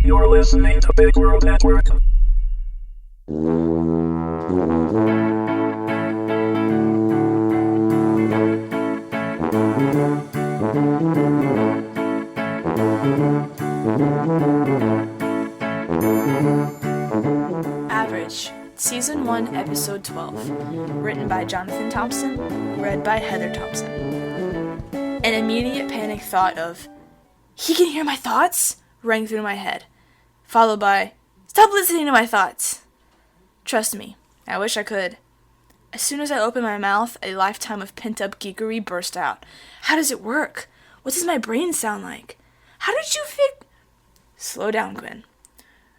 You're listening to Big World Network. Average, Season 1, Episode 12. Written by Jonathan Thompson, read by Heather Thompson. An immediate panic thought of, "He can hear my thoughts?" rang through my head, followed by, "Stop listening to my thoughts!" Trust me, I wish I could. As soon as I opened my mouth, a lifetime of pent-up geekery burst out. How does it work? What does my brain sound like? How did you Slow down, Quinn.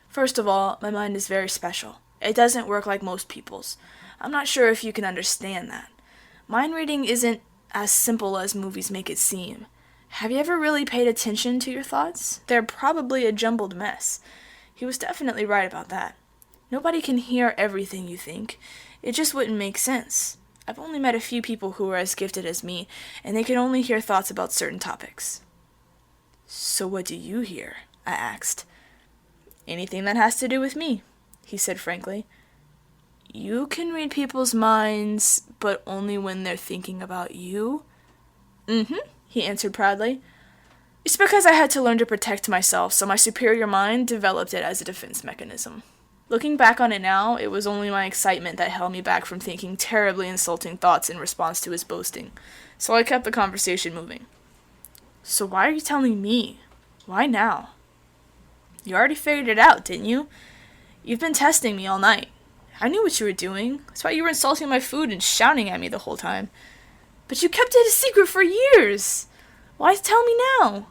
First of all, my mind is very special. It doesn't work like most people's. I'm not sure if you can understand that. Mind reading isn't as simple as movies make it seem. Have you ever really paid attention to your thoughts? They're probably a jumbled mess. He was definitely right about that. Nobody can hear everything you think. It just wouldn't make sense. I've only met a few people who are as gifted as me, and they can only hear thoughts about certain topics. So what do you hear? I asked. Anything that has to do with me, he said frankly. You can read people's minds, but only when they're thinking about you? He answered proudly. It's because I had to learn to protect myself, so my superior mind developed it as a defense mechanism. Looking back on it now, it was only my excitement that held me back from thinking terribly insulting thoughts in response to his boasting, so I kept the conversation moving. So why are you telling me? Why now? You already figured it out, didn't you? You've been testing me all night. I knew what you were doing. That's why you were insulting my food and shouting at me the whole time. But you kept it a secret for years. Why tell me now?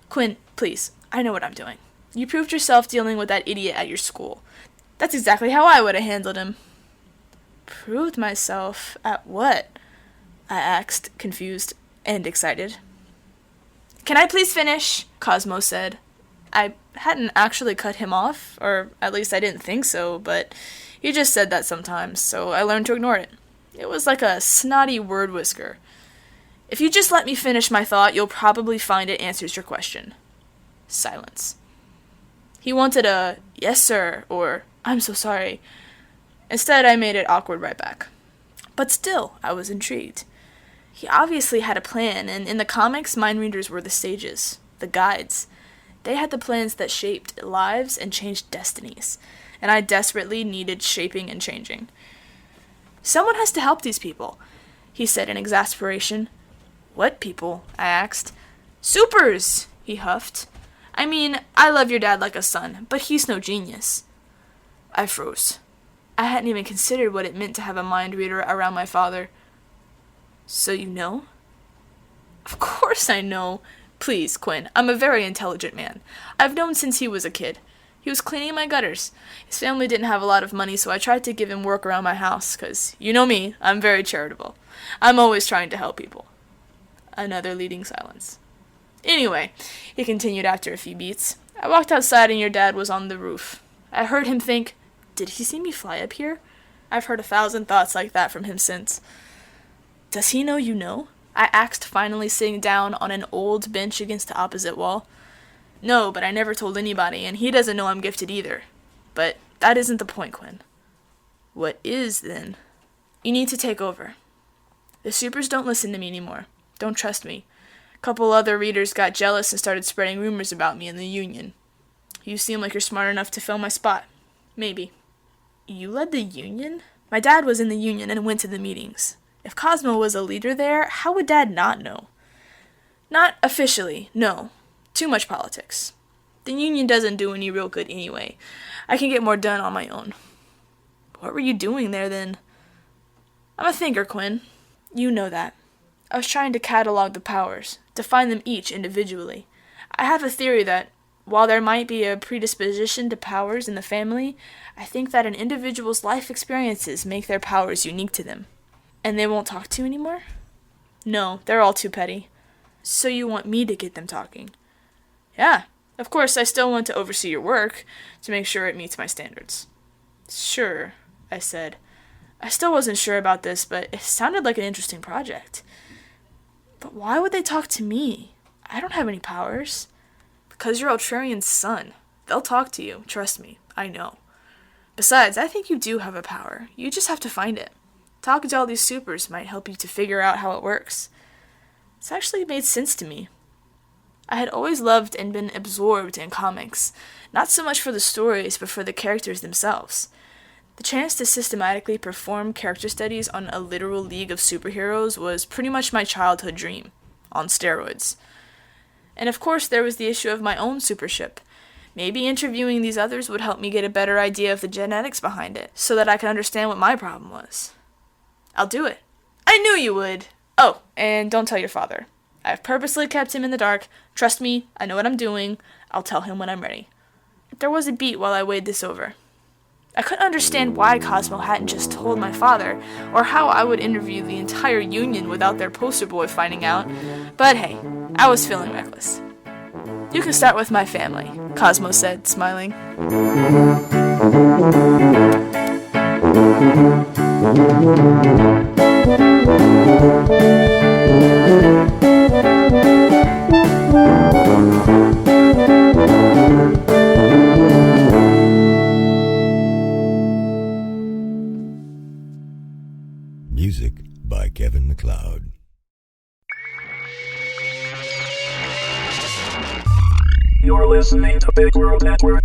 Quinn, please, I know what I'm doing. You proved yourself dealing with that idiot at your school. That's exactly how I would have handled him. Proved myself? At what? I asked, confused and excited. Can I please finish? Cosmo said. I hadn't actually cut him off, or at least I didn't think so, but he just said that sometimes, so I learned to ignore it. It was like a snotty word whisker. If you just let me finish my thought, you'll probably find it answers your question. Silence. He wanted a, "Yes, sir," or, "I'm so sorry." Instead, I made it awkward right back. But still, I was intrigued. He obviously had a plan, and in the comics, mind readers were the sages, the guides. They had the plans that shaped lives and changed destinies, and I desperately needed shaping and changing. Someone has to help these people, he said in exasperation. What people? I asked. Supers, he huffed. I mean, I love your dad like a son, but he's no genius. I froze. I hadn't even considered what it meant to have a mind reader around my father. So you know? Of course I know. Please, Quinn, I'm a very intelligent man. I've known since he was a kid. He was cleaning my gutters. His family didn't have a lot of money, so I tried to give him work around my house, 'cause, you know me, I'm very charitable. I'm always trying to help people. Another leading silence. Anyway, he continued after a few beats, I walked outside and your dad was on the roof. I heard him think, did he see me fly up here? I've heard 1,000 thoughts like that from him since. Does he know you know? I asked, finally sitting down on an old bench against the opposite wall. No, but I never told anybody, and he doesn't know I'm gifted either. But that isn't the point, Quinn. What is, then? You need to take over. The supers don't listen to me anymore. Don't trust me. A couple other readers got jealous and started spreading rumors about me in the union. You seem like you're smart enough to fill my spot. Maybe. You led the union? My dad was in the union and went to the meetings. If Cosmo was a leader there, how would Dad not know? Not officially, no. Too much politics. The union doesn't do any real good anyway. I can get more done on my own. What were you doing there, then? I'm a thinker, Quinn. You know that. I was trying to catalog the powers, define them each individually. I have a theory that, while there might be a predisposition to powers in the family, I think that an individual's life experiences make their powers unique to them. And they won't talk to you anymore? No, they're all too petty. So you want me to get them talking? Yeah, of course I still want to oversee your work, to make sure it meets my standards. Sure, I said. I still wasn't sure about this, but it sounded like an interesting project. But why would they talk to me? I don't have any powers. Because you're Ultrarian's son, They'll talk to you, trust me, I know. Besides, I think you do have a power. You just have to find it. Talking to all these supers might help you to figure out how it works. It's actually made sense to me. I had always loved and been absorbed in comics, not so much for the stories, but for the characters themselves. The chance to systematically perform character studies on a literal league of superheroes was pretty much my childhood dream, on steroids. And of course there was the issue of my own supership. Maybe interviewing these others would help me get a better idea of the genetics behind it, so that I could understand what my problem was. I'll do it. I knew you would! Oh, and don't tell your father. I've purposely kept him in the dark. Trust me, I know what I'm doing. I'll tell him when I'm ready. There was a beat while I weighed this over. I couldn't understand why Cosmo hadn't just told my father, or how I would interview the entire union without their poster boy finding out, but hey, I was feeling reckless. You can start with my family, Cosmo said, smiling. Music by Kevin MacLeod. You're listening to Big World Network.